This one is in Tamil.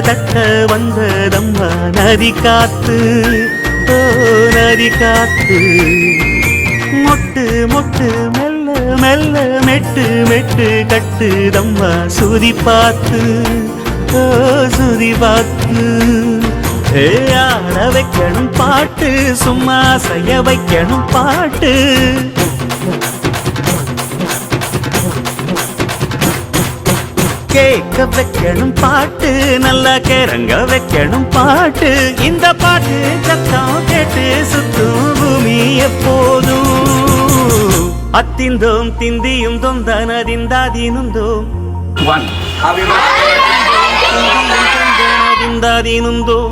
தட்ட வந்ததம்மா நதி காத்து, ஓ நதி காத்து. மொட்டு மொட்டு மெல்ல மெல்ல மெட்டு மெட்டு கட்டுதம்மா சுதி பார்த்து, ஓ சுதி பார்த்து. ஆட வைக்கணும் பாட்டு, சும்மா செய்ய வைக்கணும் பாட்டு. கேட்க வைக்கணும் பாட்டு, நல்லா கிறங்க வைக்கணும் பாட்டு. இந்த பாட்டு சத்தம் கேட்டு சுத்தும் பூமி எப்போதும். அத்திந்தோம் திந்தியும் தொந்தனதிந்தாதீனுந்தோம் One. Happy birthday. திந்தாதீனுந்தோம்